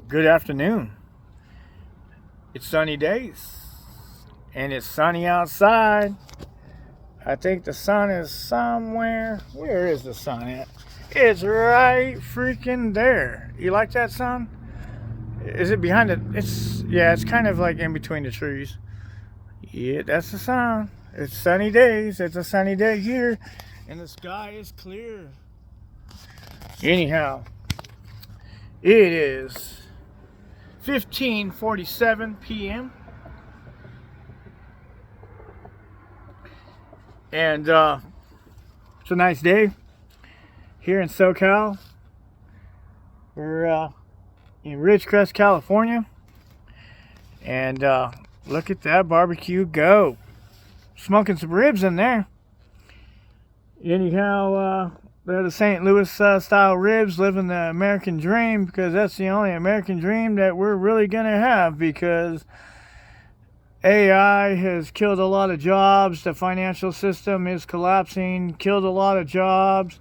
Good afternoon. It's sunny days and it's sunny outside. I think the sun is somewhere. Where is the sun at? It's right freaking there. You like that sun? Is it behind it? It's kind of like in between the trees. Yeah, that's the sun. It's sunny days. It's a sunny day here and the sky is clear. Anyhow, it is 15:47 p.m. and it's a nice day here in SoCal. We're in Ridgecrest, California, and look at that barbecue go. Smoking some ribs in there. Anyhow, they're the St. Louis style ribs, living the American dream, because that's the only American dream that we're really going to have, because AI has killed a lot of jobs. The financial system is collapsing, killed a lot of jobs.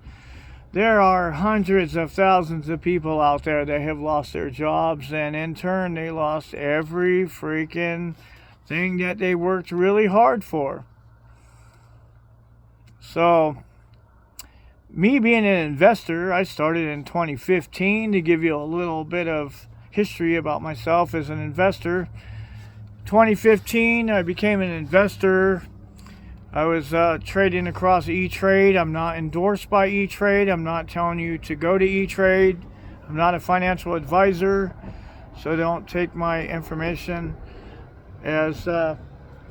There are hundreds of thousands of people out there that have lost their jobs, and in turn they lost every freaking thing that they worked really hard for. So, me being an investor, I started in 2015. To give you a little bit of history about myself as an investor. 2015, I became an investor. I was trading across E-Trade. I'm not endorsed by E-Trade. I'm not telling you to go to E-Trade. I'm not a financial advisor, so don't take my information as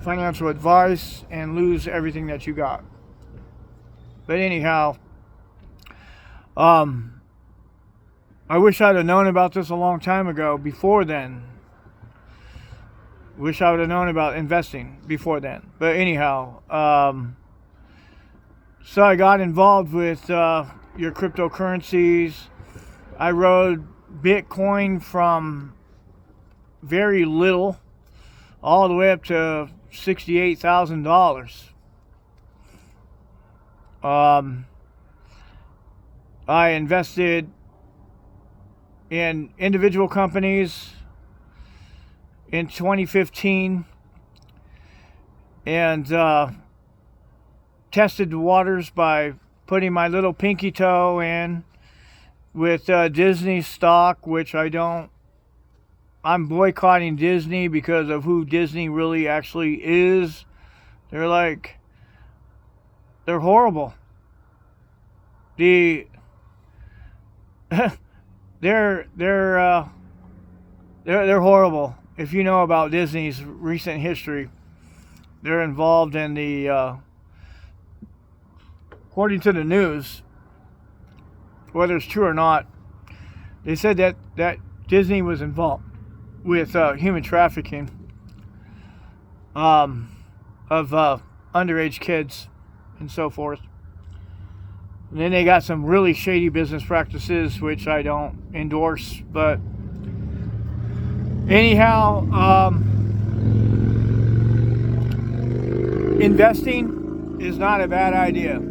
financial advice and lose everything that you got. But anyhow, I wish I'd have known about this a long time ago. Before then, wish I would have known about investing before then. But anyhow, so I got involved with your cryptocurrencies. I rode Bitcoin from very little all the way up to $68,000. I invested in individual companies in 2015 and tested the waters by putting my little pinky toe in with Disney stock, which I'm boycotting Disney because of who Disney really actually is. They're horrible. They're horrible. If you know about Disney's recent history, they're involved in the, according to the news, whether it's true or not, they said that Disney was involved with human trafficking of underage kids and so forth. And then they got some really shady business practices, which I don't endorse. But anyhow, investing is not a bad idea.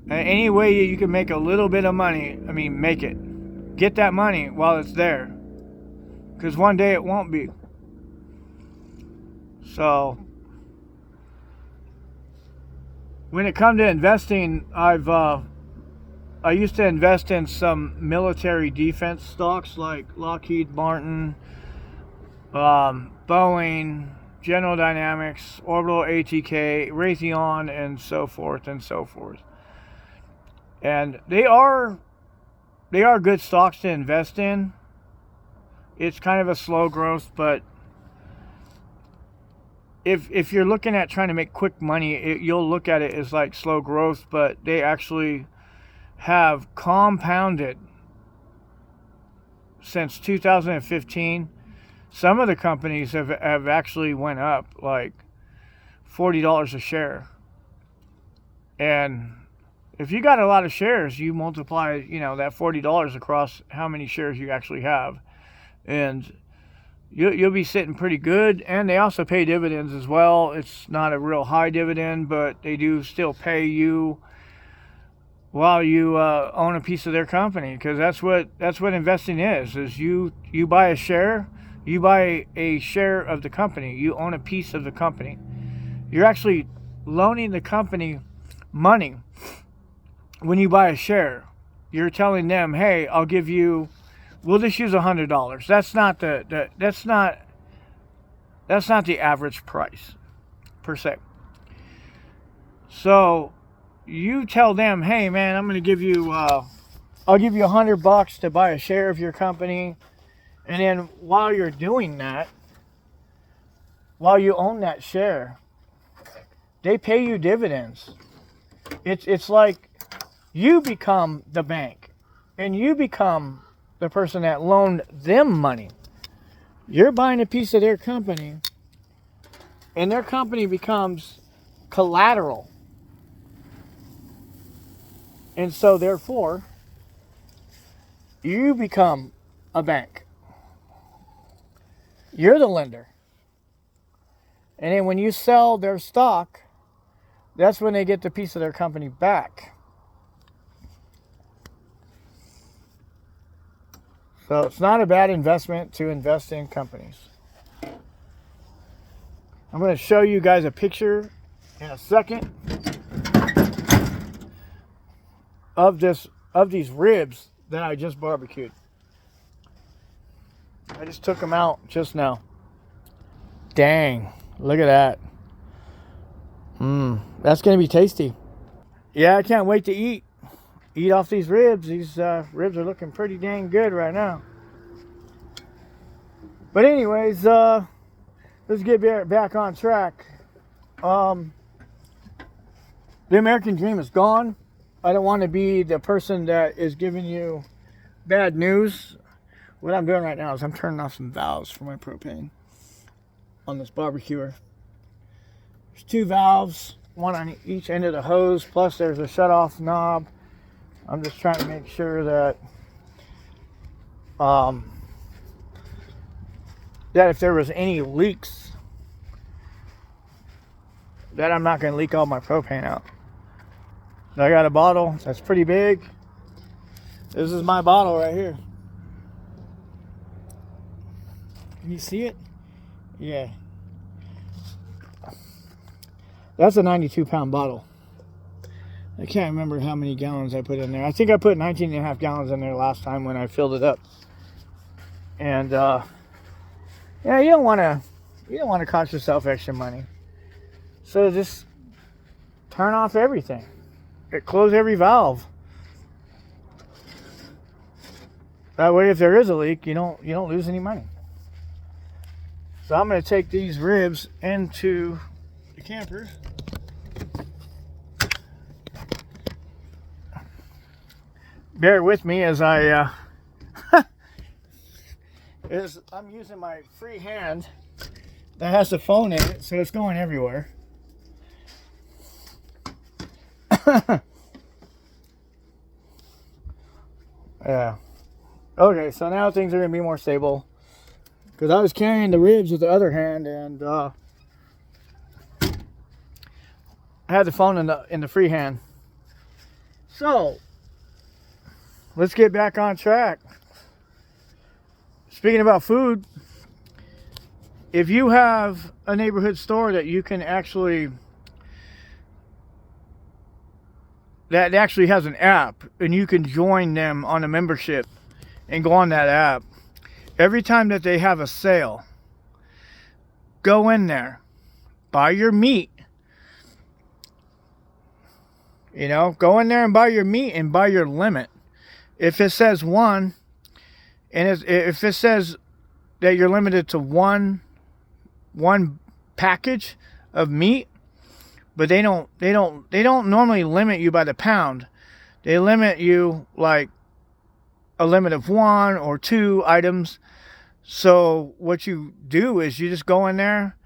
Any way you can make a little bit of money, make it. Get that money while it's there. Because one day it won't be. So, when it comes to investing, I used to invest in some military defense stocks like Lockheed Martin, Boeing, General Dynamics, Orbital ATK, Raytheon, and so forth and so forth. And they are good stocks to invest in. It's kind of a slow growth, but if you're looking at trying to make quick money, you'll look at it as like slow growth, but they actually have compounded since 2015. Some of the companies have actually went up like $40 a share. And if you got a lot of shares, you multiply, that $40 across how many shares you actually have. And you'll be sitting pretty good. And they also pay dividends as well. It's not a real high dividend, but they do still pay you while you own a piece of their company, because that's what investing is you buy a share. You buy a share of the company. You own a piece of the company. You're actually loaning the company money when you buy a share. You're telling them, hey, I'll give you, we'll just use $100. That's not the average price per se. So you tell them, hey man, I'm going to give you I'll give you $100 to buy a share of your company. And then while you're doing that, while you own that share, they pay you dividends. It's like you become the bank, and you become the person that loaned them money. You're buying a piece of their company, and their company becomes collateral. And so therefore, you become a bank. You're the lender. And then when you sell their stock, that's when they get the piece of their company back. So it's not a bad investment to invest in companies. I'm going to show you guys a picture in a second of these ribs that I just barbecued. I just took them out just now. Dang, look at that. That's going to be tasty. Yeah, I can't wait to eat off these ribs. These ribs are looking pretty dang good right now. But anyways, let's get back on track. The American dream is gone. I don't want to be the person that is giving you bad news. What I'm doing right now is I'm turning off some valves for my propane on this barbecuer. There's 2 valves, one on each end of the hose, plus there's a shut-off knob. I'm just trying to make sure that that if there was any leaks, that I'm not going to leak all my propane out. I got a bottle that's pretty big. This is my bottle right here. Can you see it? Yeah. That's a 92-pound bottle. I can't remember how many gallons I put in there. I think I put 19.5 gallons in there last time when I filled it up. And yeah, you don't want to cost yourself extra money. So just turn off everything. Close every valve. That way, if there is a leak, you don't lose any money. So I'm going to take these ribs into the camper. Bear with me as I'm using my free hand that has the phone in it, so it's going everywhere. Yeah. Okay, so now things are going to be more stable. Because I was carrying the ribs with the other hand, and I had the phone in the free hand. So, let's get back on track. Speaking about food, if you have a neighborhood store that you can actually, that actually has an app, and you can join them on a membership and go on that app. Every time that they have a sale, go in there, buy your meat. You know, go in there and buy your meat and buy your limit. If it says 1, and if it says that you're limited to one package of meat, but they don't normally limit you by the pound. They limit you like a limit of 1 or 2 items. So what you do is you just go in there,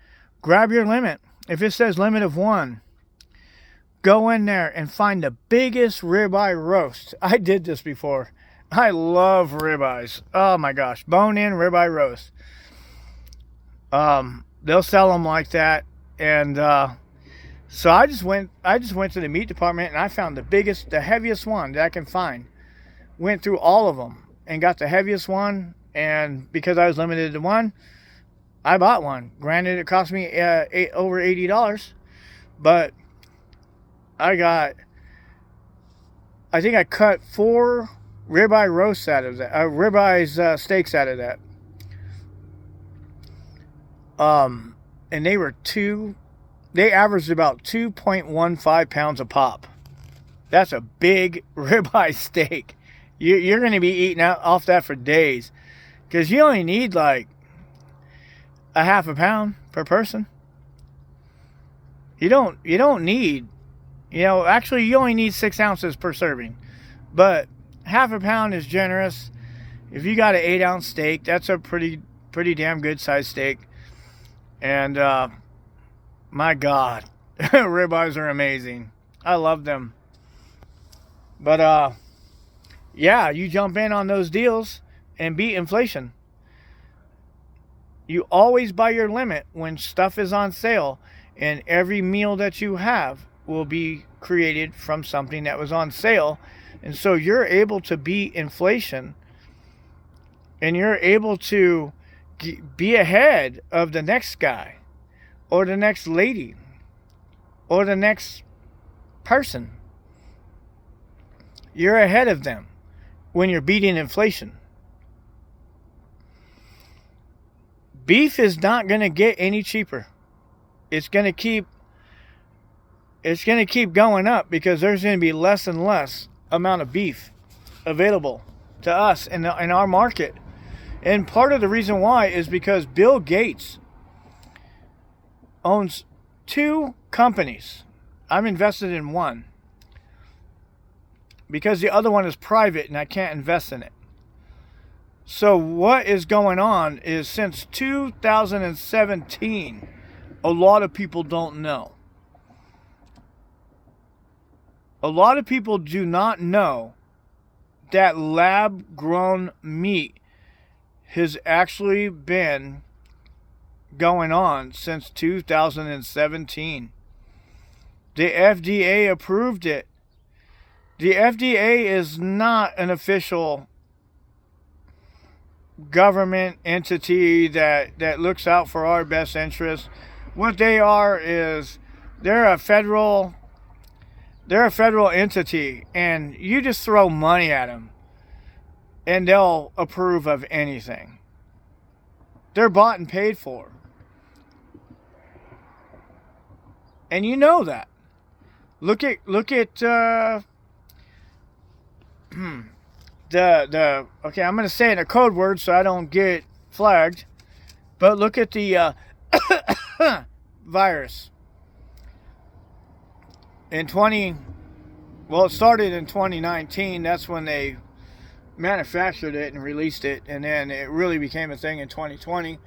grab your limit. If it says limit of 1, go in there and find the biggest ribeye roast. I did this before. I love ribeyes. Oh my gosh, bone-in ribeye roast. They'll sell them like that, and So I just went to the meat department and I found the heaviest one that I can find. Went through all of them and got the heaviest one, and because I was limited to one, I bought one. Granted, it cost me over $80, but I think I cut 4 ribeye roasts out of that, ribeye steaks out of that. And they averaged about 2.15 pounds a pop. That's a big ribeye steak. You're going to be eating off that for days, because you only need like a half a pound per person. You don't need, actually you only need 6 ounces per serving, but half a pound is generous. If you got an 8-ounce steak, that's a pretty damn good sized steak. And my God, ribeyes are amazing. I love them. But yeah, you jump in on those deals and beat inflation. You always buy your limit when stuff is on sale, and every meal that you have will be created from something that was on sale. And so you're able to beat inflation, and you're able to be ahead of the next guy or the next lady or the next person. You're ahead of them when you're beating inflation. Beef is not going to get any cheaper. It's going to keep going up, because there's going to be less and less amount of beef available to us in our market. And part of the reason why is because Bill Gates owns 2 companies. I'm invested in one, because the other one is private and I can't invest in it. So what is going on is, since 2017, a lot of people don't know. A lot of people do not know that lab-grown meat has actually been going on since 2017. The FDA approved it. The FDA is not an official government entity that looks out for our best interests. What they are is they're a federal entity, and you just throw money at them and they'll approve of anything. They're bought and paid for. And you know that. Look at okay, I'm going to say it in a code word so I don't get flagged, but look at the virus. It started in 2019. That's when they manufactured it and released it, and then it really became a thing in 2020.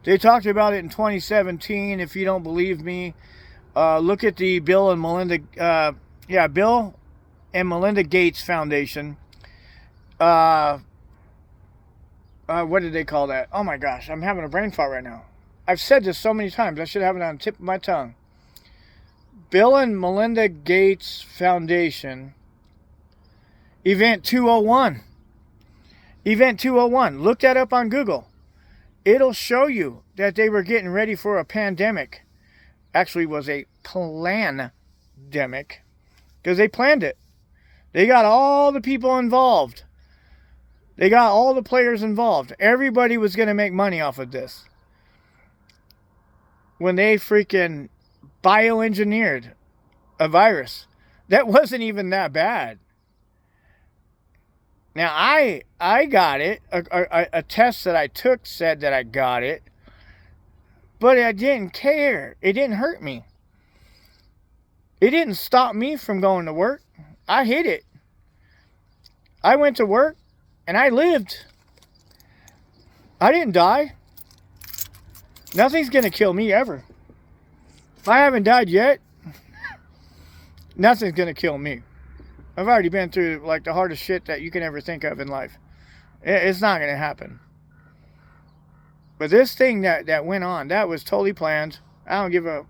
They talked about it in 2017. If you don't believe me, look at the Bill and Melinda Gates Foundation. What did they call that? Oh my gosh, I'm having a brain fart right now. I've said this so many times, I should have it on the tip of my tongue. Bill and Melinda Gates Foundation, Event 201. Event 201. Look that up on Google. It'll show you that they were getting ready for a pandemic. Actually, it was a plan-demic, because they planned it. They got all the people involved. They got all the players involved. Everybody was going to make money off of this. When they freaking bioengineered a virus that wasn't even that bad. Now, I got it. A test that I took said that I got it. But I didn't care. It didn't hurt me. It didn't stop me from going to work. I hit it. I went to work and I lived. I didn't die. Nothing's going to kill me ever. If I haven't died yet, nothing's going to kill me. I've already been through like the hardest shit that you can ever think of in life. It's not going to happen. But this thing that went on, that was totally planned. I don't give a...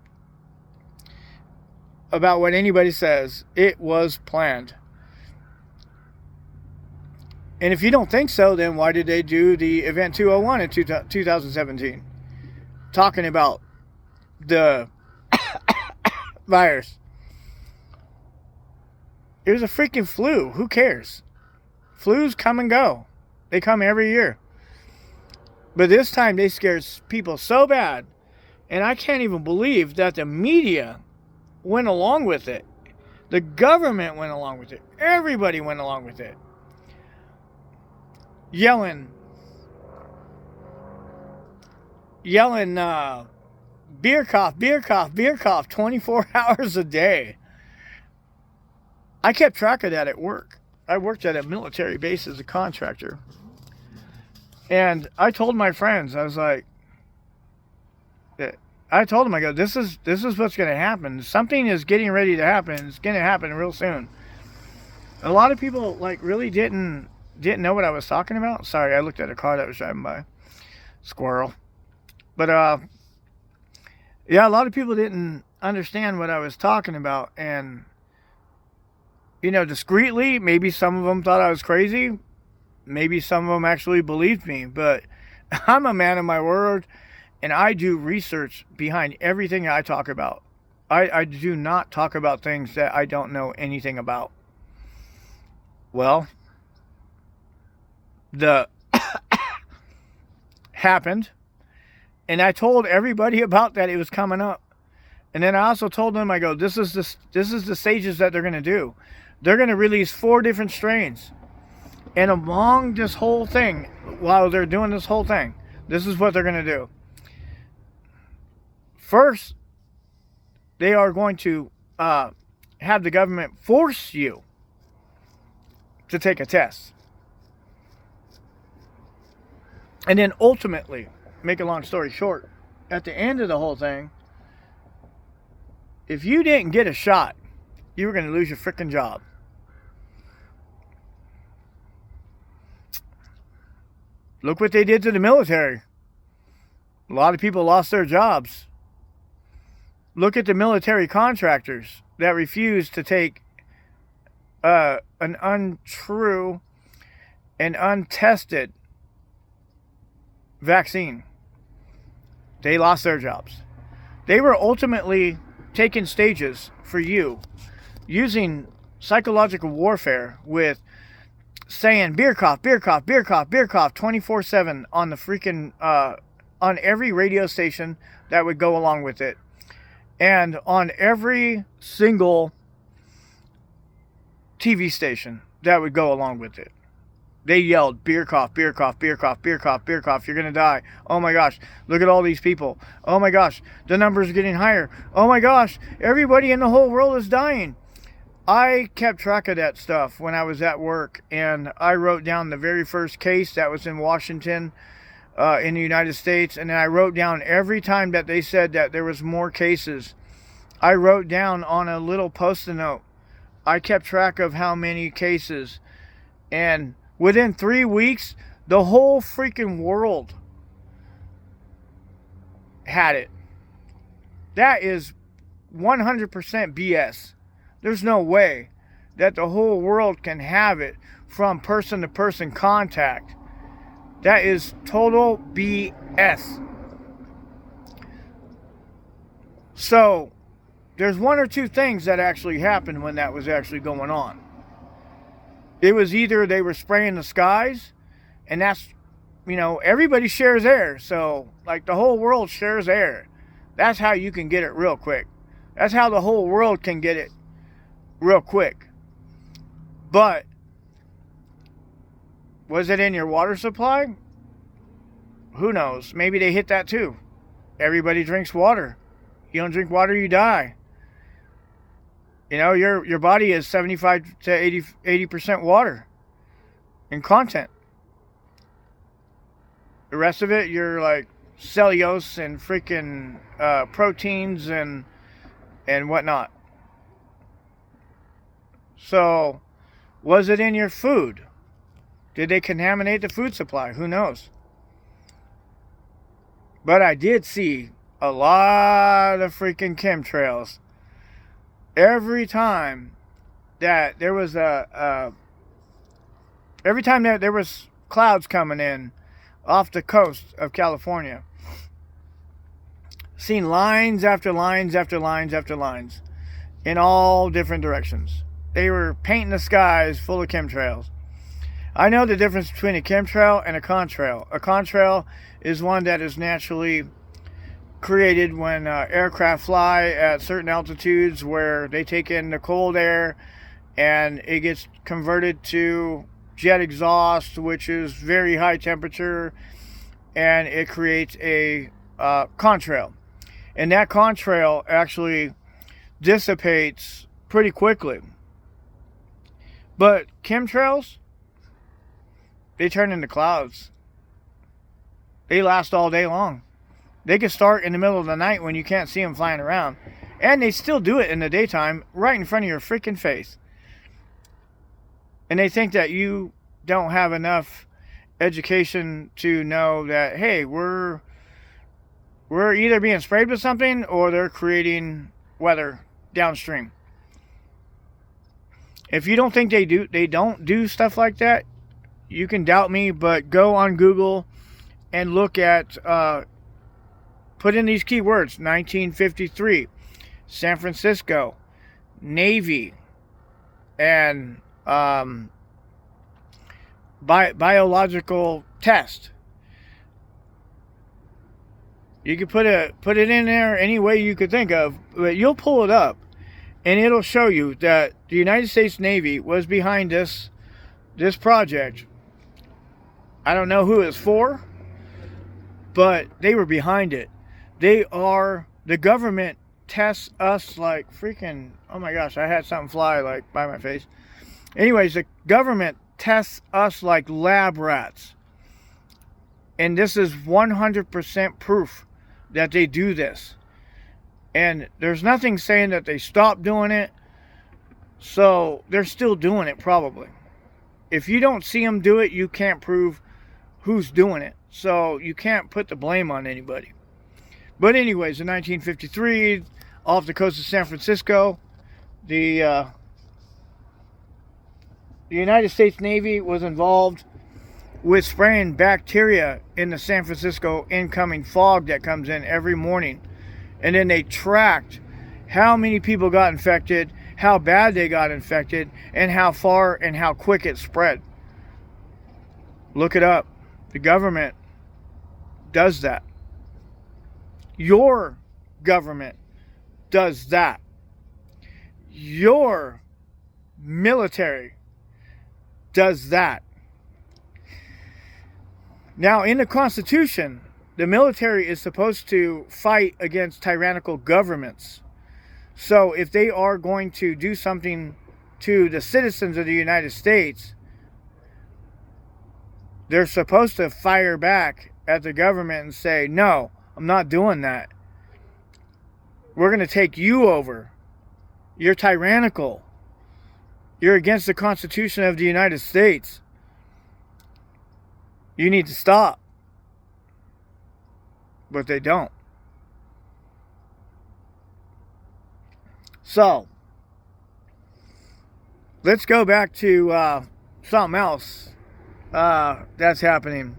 about what anybody says. It was planned. And if you don't think so, then why did they do the Event 201 in 2017? Talking about the virus. It was a freaking flu. Who cares? Flus come and go. They come every year. But this time they scared people so bad. And I can't even believe that the media went along with it. The government went along with it. Everybody went along with it. Yelling, beer cough, beer cough, beer cough, 24 hours a day. I kept track of that at work. I worked at a military base as a contractor. And I told my friends, I was like, I told them, I go, this is what's going to happen. Something is getting ready to happen. It's going to happen real soon. A lot of people like really didn't know what I was talking about. Sorry, I looked at a car that was driving by. Squirrel. But yeah, a lot of people didn't understand what I was talking about. And you know, discreetly, maybe some of them thought I was crazy. Maybe some of them actually believed me. But I'm a man of my word, and I do research behind everything I talk about. I do not talk about things that I don't know anything about. Well, the happened, and I told everybody about that it was coming up. And then I also told them, I go, this is the stages that they're going to do. They're going to release 4 different strains. And among this whole thing, while they're doing this whole thing, this is what they're going to do. First, they are going to have the government force you to take a test. And then ultimately, make a long story short, at the end of the whole thing, if you didn't get a shot, you were going to lose your freaking job. Look what they did to the military. A lot of people lost their jobs. Look at the military contractors that refused to take an untrue and untested vaccine. They lost their jobs. They were ultimately taking stages for you, using psychological warfare with saying beer cough, beer cough, beer cough, beer cough 24/7 on the freaking on every radio station that would go along with it, and on every single TV station that would go along with it. They yelled beer cough, beer cough, beer cough, beer cough, beer cough. You're gonna die. Oh my gosh, look at all these people. Oh my gosh, the numbers are getting higher. Oh my gosh, everybody in the whole world is dying. I kept track of that stuff when I was at work, and I wrote down the very first case that was in Washington, in the United States, and then I wrote down every time that they said that there was more cases. I wrote down on a little post-it note. I kept track of how many cases, and within 3 weeks, the whole freaking world had it. That is 100% BS. There's no way that the whole world can have it from person-to-person contact. That is total BS. So, there's 1 or 2 things that actually happened when that was actually going on. It was either they were spraying the skies, and that's, you know, everybody shares air. So, like, the whole world shares air. That's how you can get it real quick. That's how the whole world can get it real quick. But was it in your water supply? Who knows? Maybe they hit that too. Everybody drinks water. You don't drink water, you die. You know, your body is 75 to 80% water in content. The rest of it, you're like cellulose and freaking proteins and whatnot. So, was it in your food? Did they contaminate the food supply? Who knows? But I did see a lot of freaking chemtrails. every time that there was every time that there was clouds coming in off the coast of California, seen lines after lines after lines after lines in all different directions. They were painting the skies full of chemtrails. I know the difference between a chemtrail and a contrail. A contrail is one that is naturally created when aircraft fly at certain altitudes where they take in the cold air and it gets converted to jet exhaust, which is very high temperature, and it creates a contrail. And that contrail actually dissipates pretty quickly. But chemtrails, they turn into clouds. They last all day long. They can start in the middle of the night when you can't see them flying around. And they still do it in the daytime right in front of your freaking face. And they think that you don't have enough education to know that, hey, we're either being sprayed with something or they're creating weather downstream. If you don't think they don't do stuff like that, you can doubt me, but go on Google and look at, put in these keywords: 1953, San Francisco, Navy, and biological test. You can put it in there any way you could think of, but you'll pull it up and it'll show you that the United States Navy was behind this project. I don't know who it's for, but they were behind it. The government tests us like freaking, oh my gosh, I had something fly like by my face. Anyways, the government tests us like lab rats. And this is 100% proof that they do this. And there's nothing saying that they stopped doing it. So they're still doing it probably. If you don't see them do it, you can't prove who's doing it. So you can't put the blame on anybody. But anyways, in 1953, off the coast of San Francisco, the United States Navy was involved with spraying bacteria in the San Francisco incoming fog that comes in every morning. And then they tracked how many people got infected, how bad they got infected, and how far and how quick it spread. Look it up. The government does that. Your government does that. Your military does that. Now, in the Constitution, the military is supposed to fight against tyrannical governments. So if they are going to do something to the citizens of the United States, they're supposed to fire back at the government and say, no, I'm not doing that. We're going to take you over. You're tyrannical. You're against the Constitution of the United States. You need to stop. But they don't. So, let's go back to something else that's happening.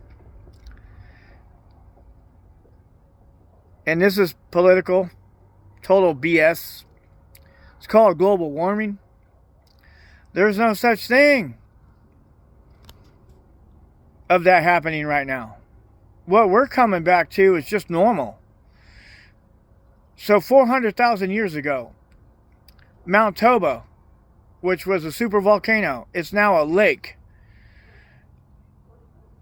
And this is political, total BS. It's called global warming. There's no such thing of that happening right now. What we're coming back to is just normal. So 400,000 years ago, Mount Toba, which was a super volcano, it's now a lake,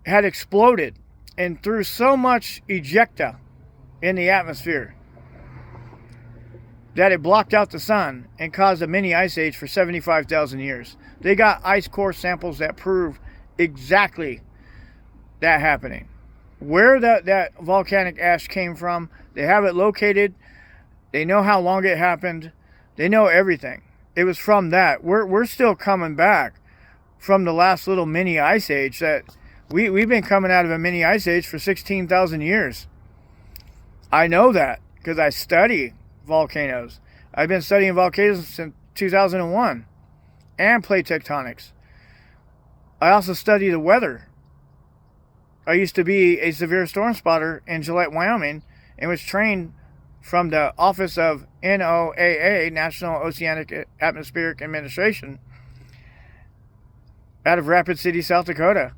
had exploded and threw so much ejecta in the atmosphere that it blocked out the sun and caused a mini ice age for 75,000 years. They got ice core samples that prove exactly that happening. Where that volcanic ash came from, they have it located. They know how long it happened. They know everything. It was from that. We're still coming back from the last little mini ice age that we've been coming out of a mini ice age for 16,000 years. I know that because I study volcanoes. I've been studying volcanoes since 2001 and plate tectonics. I also study the weather. I used to be a severe storm spotter in Gillette, Wyoming, and was trained from the office of NOAA, National Oceanic Atmospheric Administration, out of Rapid City, South Dakota.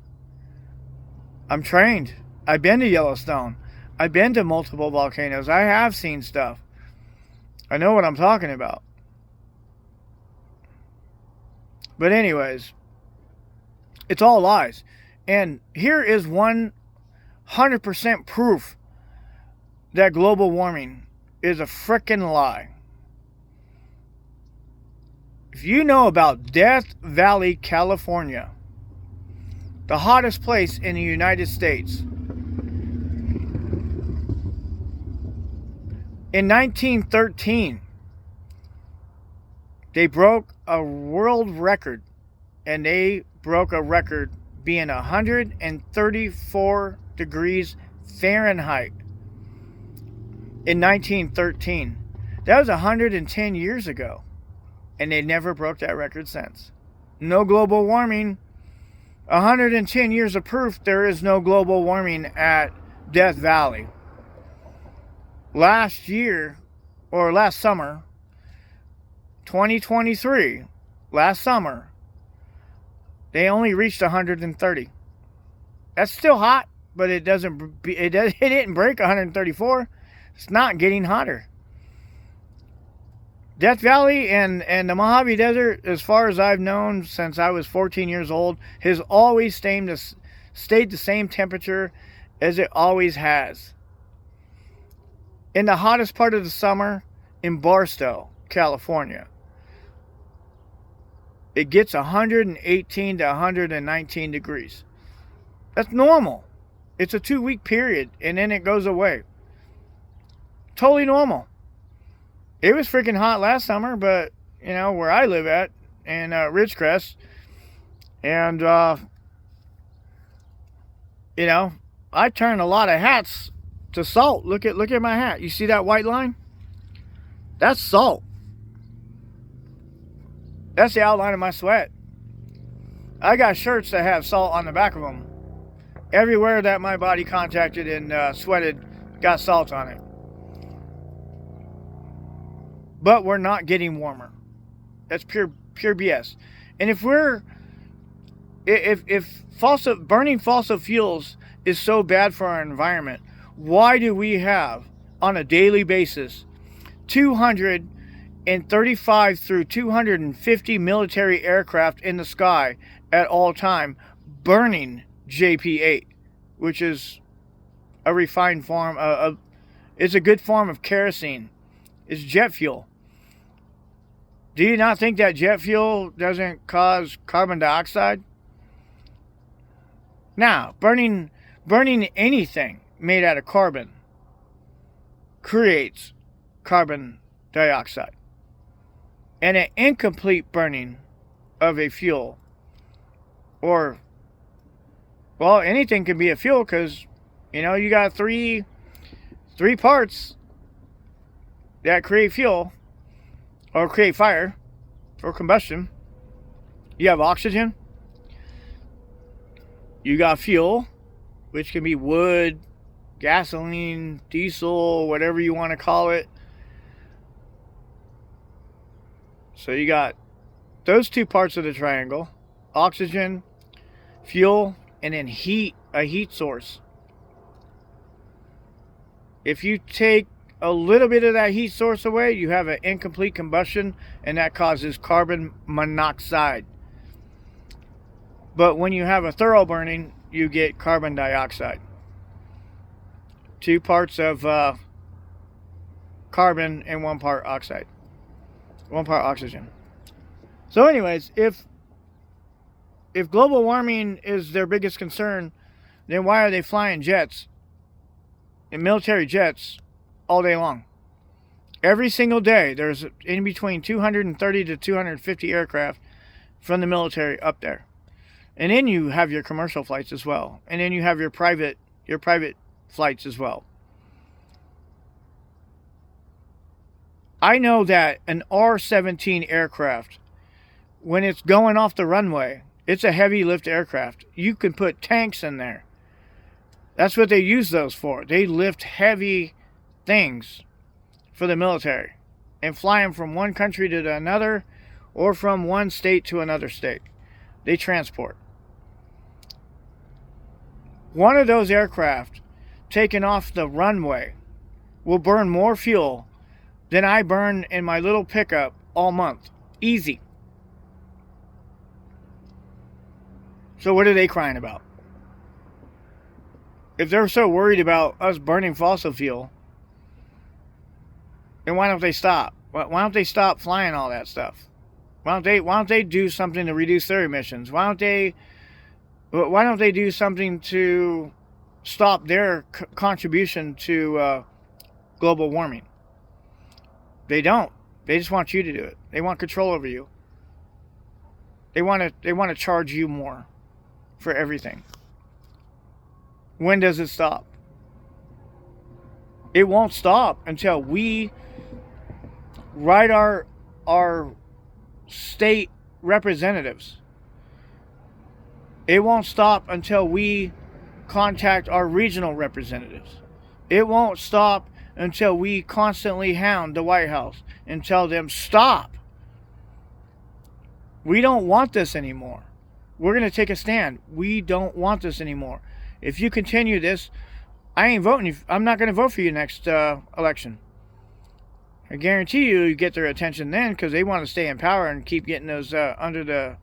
I'm trained. I've been to Yellowstone. I've been to multiple volcanoes. I have seen stuff. I know what I'm talking about. But anyways, it's all lies. And here is 100% proof that global warming is a frickin' lie. If you know about Death Valley, California, the hottest place in the United States, in 1913, they broke a world record, and they broke a record being 134 degrees Fahrenheit in 1913. That was 110 years ago, and they never broke that record since. No global warming. 110 years of proof there is no global warming at Death Valley. Last summer, 2023, last summer, they only reached 130. That's still hot, but it didn't break 134. It's not getting hotter. Death Valley and the Mojave Desert, as far as I've known since I was 14 years old, has always stayed the same temperature as it always has. In the hottest part of the summer, in Barstow, California, it gets 118 to 119 degrees. That's normal. It's a 2-week period, and then it goes away. Totally normal. It was freaking hot last summer, but, you know, where I live at, in Ridgecrest, and, you know, I turned a lot of hats to salt. Look at my hat. You see that white line? That's salt. That's the outline of my sweat. I got shirts that have salt on the back of them. Everywhere that my body contacted and sweated got salt on it. But we're not getting warmer. That's pure BS. And if burning fossil fuels is so bad for our environment, why do we have on a daily basis 235 through 250 military aircraft in the sky at all time burning JP-8, which is a refined form of it's a good form of kerosene. It's jet fuel. Do you not think that jet fuel doesn't cause carbon dioxide? Now, burning anything made out of carbon creates carbon dioxide. And an incomplete burning of a fuel, or, well, anything can be a fuel, because, you know, you got three parts that create fuel or create fire for combustion. You have oxygen, you got fuel, which can be wood, gasoline, diesel, whatever you want to call it. So you got those two parts of the triangle: oxygen, fuel, and then heat, a heat source. If you take a little bit of that heat source away, you have an incomplete combustion, and that causes carbon monoxide. But when you have a thorough burning, you get carbon dioxide. 2 parts of carbon and 1 part oxide. 1 part oxygen. So anyways, if global warming is their biggest concern, then why are they flying jets and military jets all day long? Every single day there's in between 230 to 250 aircraft from the military up there. And then you have your commercial flights as well. And then you have your private flights as well. I know that an R-17 aircraft, when it's going off the runway, it's a heavy lift aircraft. You can put tanks in there. That's what they use those for. They lift heavy things for the military and fly them from one country to another or from one state to another state. They transport. One of those aircraft taken off the runway will burn more fuel than I burn in my little pickup all month. Easy. So what are they crying about? If they're so worried about us burning fossil fuel, then why don't they stop? Why don't they stop flying all that stuff? Why don't they do something to reduce their emissions? Why don't they do something to stop their contribution to global warming? They don't. They just want you to do it. They want control over you. They want to charge you more for everything. When does it stop? It won't stop until we write our state representatives. It won't stop until we contact our regional representatives. It won't stop until we constantly hound the White House and tell them, stop. We don't want this anymore. We're going to take a stand. We don't want this anymore. If you continue this, I ain't voting. I'm not going to vote for you next election. I guarantee you get their attention then, because they want to stay in power and keep getting those under the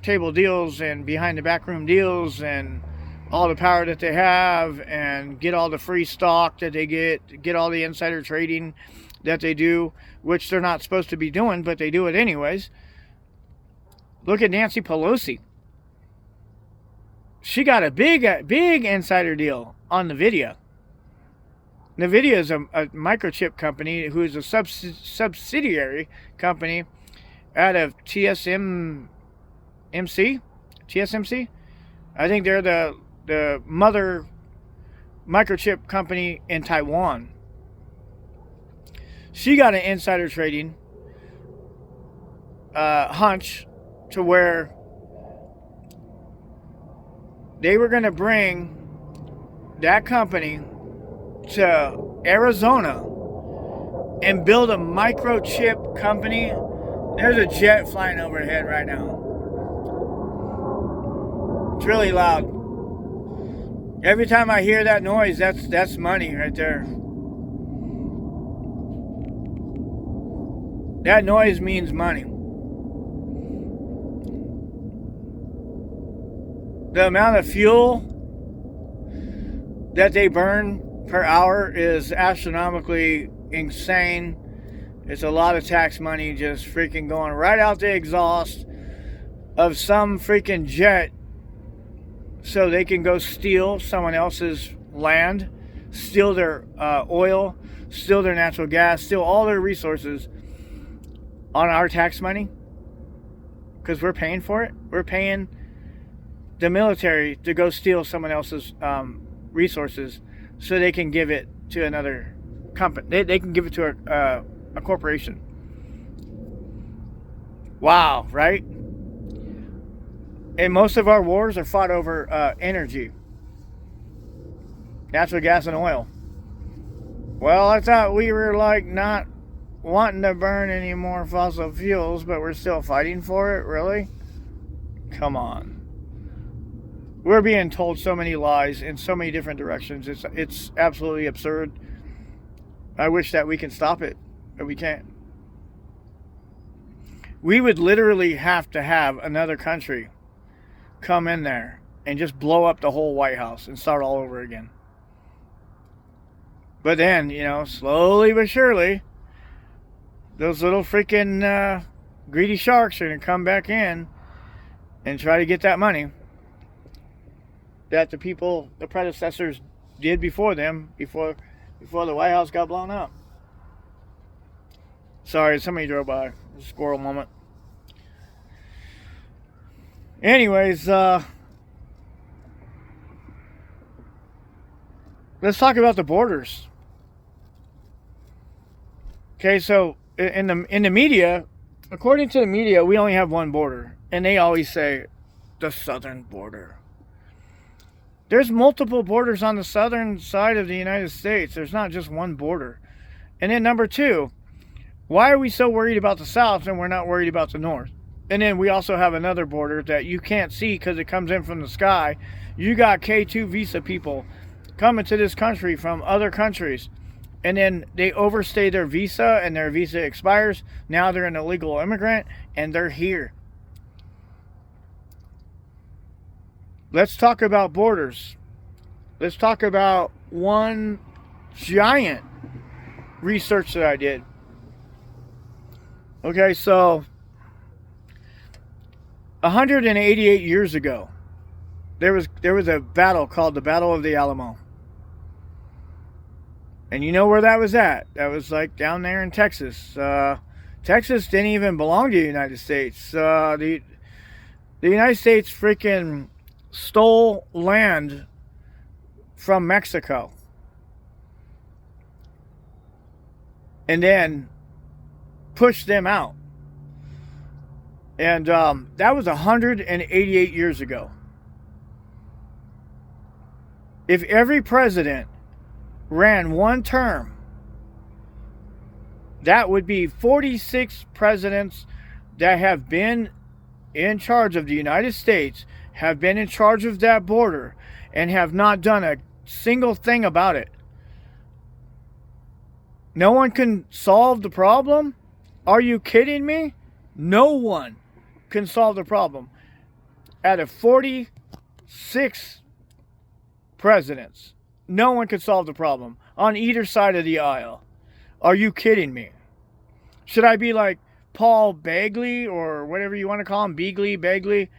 table deals and behind the backroom deals and all the power that they have, and get all the free stock that they get all the insider trading that they do, which they're not supposed to be doing, but they do it anyways. Look at Nancy Pelosi. She got a big insider deal on NVIDIA. NVIDIA is a microchip company who is a subsidiary company out of TSMC. I think they're the mother microchip company in Taiwan. She got an insider trading hunch to where they were going to bring that company to Arizona and build a microchip company. There's a jet flying overhead right now. It's really loud. Every time I hear that noise, that's money right there. That noise means money. The amount of fuel that they burn per hour is astronomically insane. It's a lot of tax money just freaking going right out the exhaust of some freaking jet so they can go steal someone else's land, steal their oil, steal their natural gas, steal all their resources on our tax money, because we're paying for it. We're paying the military to go steal someone else's resources so they can give it to another company. They can give it to a corporation. Wow, right? And most of our wars are fought over energy, natural gas and oil. Well, I thought we were like not wanting to burn any more fossil fuels, but we're still fighting for it. Really? Come on. We're being told so many lies in so many different directions. It's absolutely absurd. I wish that we can stop it, but we can't. We would literally have to have another country come in there and just blow up the whole White House and start all over again. But then, slowly but surely, those little freaking greedy sharks are going to come back in and try to get that money that the predecessors did before them, before the White House got blown up. Sorry, somebody drove by. Squirrel moment. Anyways, let's talk about the borders. Okay, so in the media, according to the media, we only have one border, and they always say the southern border. There's multiple borders on the southern side of the United States. There's not just one border. And then number two, why are we so worried about the south and we're not worried about the north? And then we also have another border that you can't see because it comes in from the sky. You got K2 visa people coming to this country from other countries, and then they overstay their visa and their visa expires. Now they're an illegal immigrant and they're here. Let's talk about borders. Let's talk about one giant research that I did. Okay, so 188 years ago, there was a battle called the Battle of the Alamo. And you know where that was at? That was like down there in Texas. Texas didn't even belong to the United States. The United States freaking stole land from Mexico. And then pushed them out. And that was 188 years ago. If every president ran one term, that would be 46 presidents that have been in charge of the United States, have been in charge of that border, and have not done a single thing about it. No one can solve the problem? Are you kidding me? No one can solve the problem. Out of 46 presidents, no one could solve the problem on either side of the aisle. Are you kidding me? Should I be like Paul Bagley or whatever you want to call him, Bagley?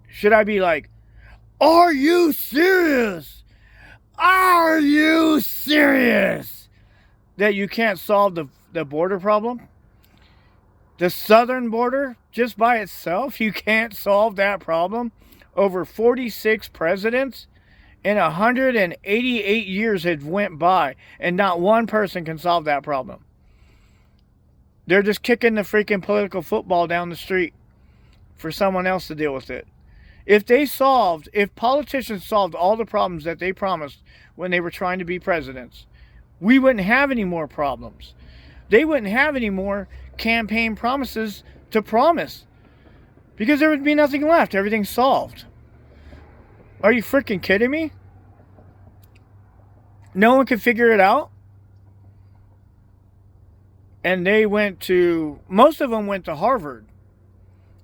Should I be like, are you serious? Are you serious that you can't solve the border problem? The southern border, just by itself, you can't solve that problem? Over 46 presidents? And 188 years had went by, and not one person can solve that problem. They're just kicking the freaking political football down the street for someone else to deal with it. If politicians solved all the problems that they promised when they were trying to be presidents, we wouldn't have any more problems. They wouldn't have any more campaign promises to promise, because there would be nothing left. Everything's solved. Are you freaking kidding me? No one could figure it out? And most of them went to Harvard.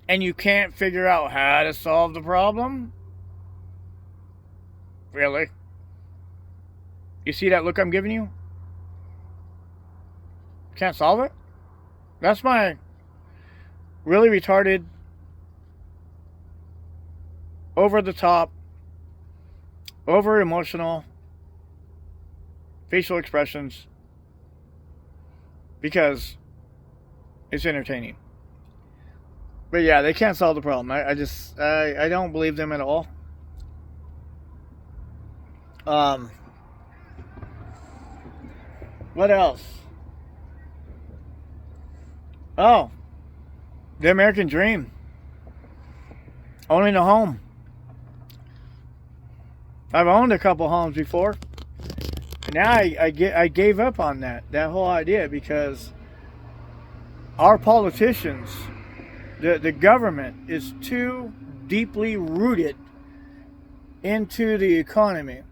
And you can't figure out how to solve the problem? Really? You see that look I'm giving you? Can't solve it? That's my really retarded, over the top, over emotional facial expressions, because it's entertaining. But yeah, they can't solve the problem. I don't believe them at all. What else? Oh, the American dream. Owning a home. I've owned a couple homes before. Now I gave up on that whole idea, because our politicians, the government, is too deeply rooted into the economy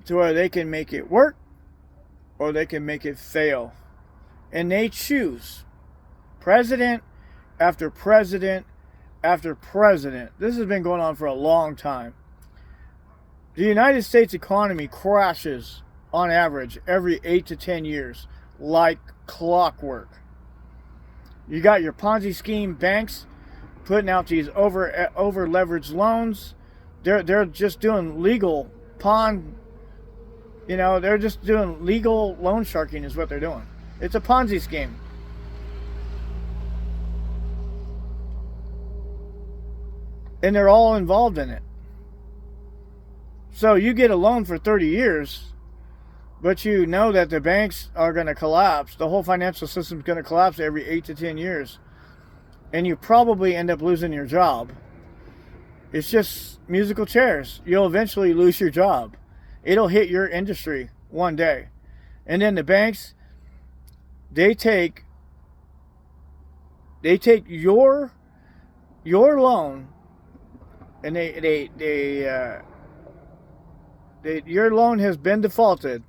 to where they can make it work or they can make it fail. And they choose president after president after president. This has been going on for a long time. The United States economy crashes on average every 8 to 10 years like clockwork. You got your Ponzi scheme banks putting out these over leveraged loans. They're just doing legal they're just doing legal loan sharking is what they're doing. It's a Ponzi scheme. And they're all involved in it. So you get a loan for 30 years, But you know that the banks are going to collapse. The whole financial system is going to collapse every 8 to 10 years. And you probably end up losing your job. It's just musical chairs. You'll eventually lose your job. It'll hit your industry one day. And then the banks, they take your loan, and your loan has been defaulted.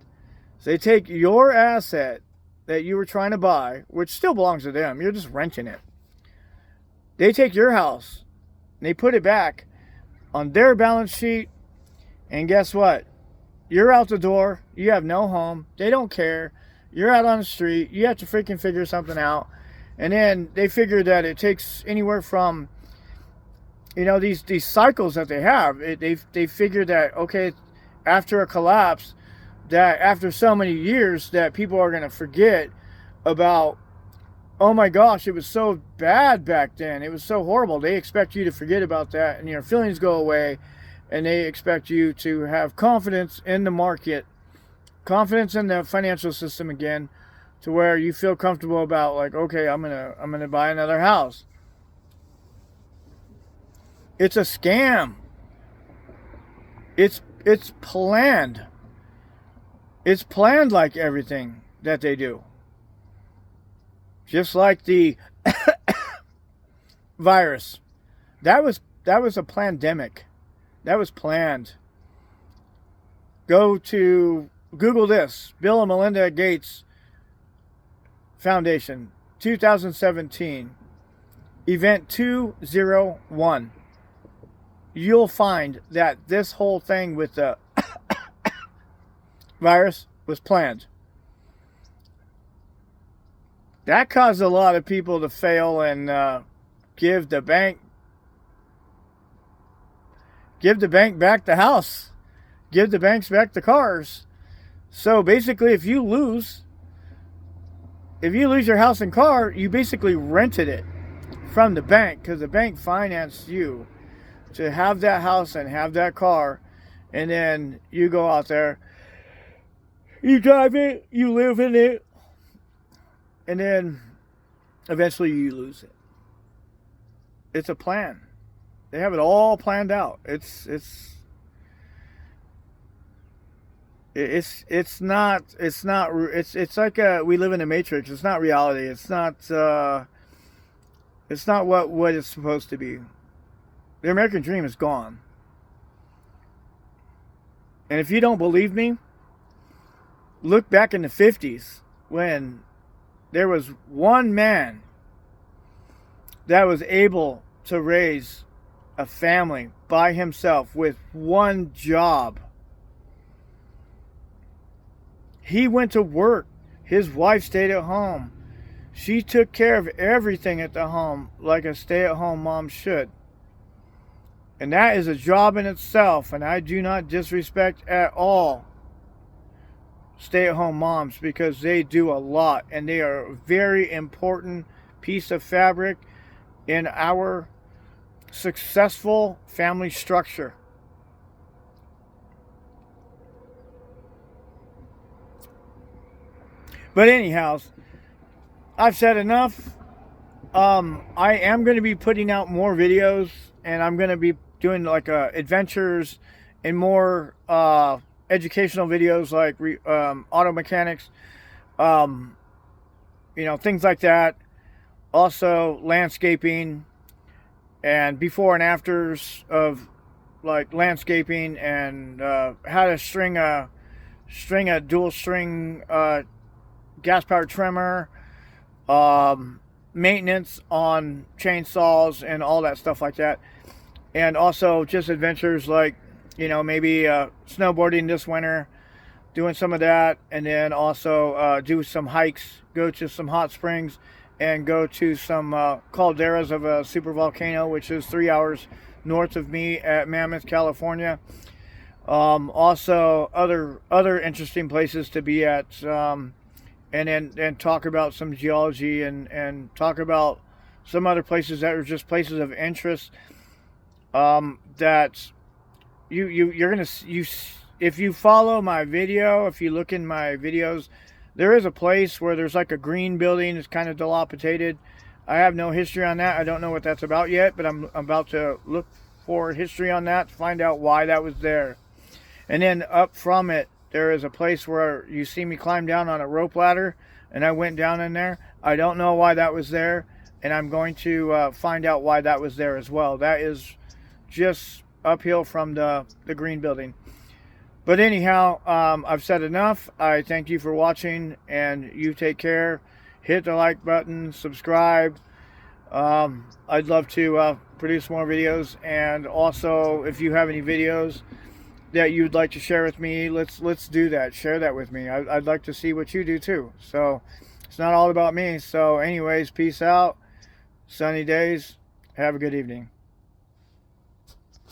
So they take your asset that you were trying to buy, which still belongs to them. You're just renting it. They take your house and they put it back on their balance sheet. And guess what? You're out the door. You have no home. They don't care. You're out on the street. You have to freaking figure something out. And then they figure that it takes anywhere from, these cycles that they have. They figure that, okay, after a collapse, that after so many years that people are going to forget about, oh my gosh, it was so bad back then. It was so horrible. They expect you to forget about that and your feelings go away, and they expect you to have confidence in the market, confidence in the financial system again, to where you feel comfortable about, like, okay, I'm gonna buy another house. It's a scam. It's planned. It's planned like everything that they do. Just like the virus. That was a pandemic. That was planned. Google this. Bill and Melinda Gates Foundation, 2017. Event 201. You'll find that this whole thing with the virus was planned. That caused a lot of people to fail and give the bank back the house, give the banks back the cars. So basically, if you lose your house and car, you basically rented it from the bank, because the bank financed you to have that house and have that car, and then you go out there, you drive it, you live in it, and then eventually you lose it. It's a plan. They have it all planned out. It's like we live in a matrix. It's not reality. It's not what it's supposed to be. The American dream is gone. And if you don't believe me, look back in the 50s when there was one man that was able to raise a family by himself with one job. He went to work. His wife stayed at home. She took care of everything at the home like a stay-at-home mom should. And that is a job in itself, and I do not disrespect at all stay-at-home moms, because they do a lot, and they are a very important piece of fabric in our successful family structure. But anyhow, I've said enough. I am going to be putting out more videos, and I'm going to be doing like adventures and more educational videos, like auto mechanics, things like that. Also landscaping and before and afters of like landscaping, and how to string a dual string gas powered trimmer, maintenance on chainsaws and all that stuff like that. And also just adventures like, maybe snowboarding this winter, doing some of that, and then also do some hikes, go to some hot springs, and go to some calderas of a super volcano, which is 3 hours north of me at Mammoth, California. Also other interesting places to be at, and then talk about some geology and talk about some other places that are just places of interest, that if you follow my video, if you look in my videos, there is a place where there's like a green building. It's kind of dilapidated. I have no history on that. I don't know what that's about yet, but I'm about to look for history on that to find out why that was there. And then up from it, there is a place where you see me climb down on a rope ladder, and I went down in there. I don't know why that was there, and I'm going to find out why that was there as well. That is just uphill from the green building. But anyhow, I've said enough. I thank you for watching, and you take care. Hit the like button, subscribe. I'd love to produce more videos, and also if you have any videos that you'd like to share with me, let's do that. Share that with me. I'd like to see what you do too. So it's not all about me. So anyways, peace out. Sunny days. Have a good evening.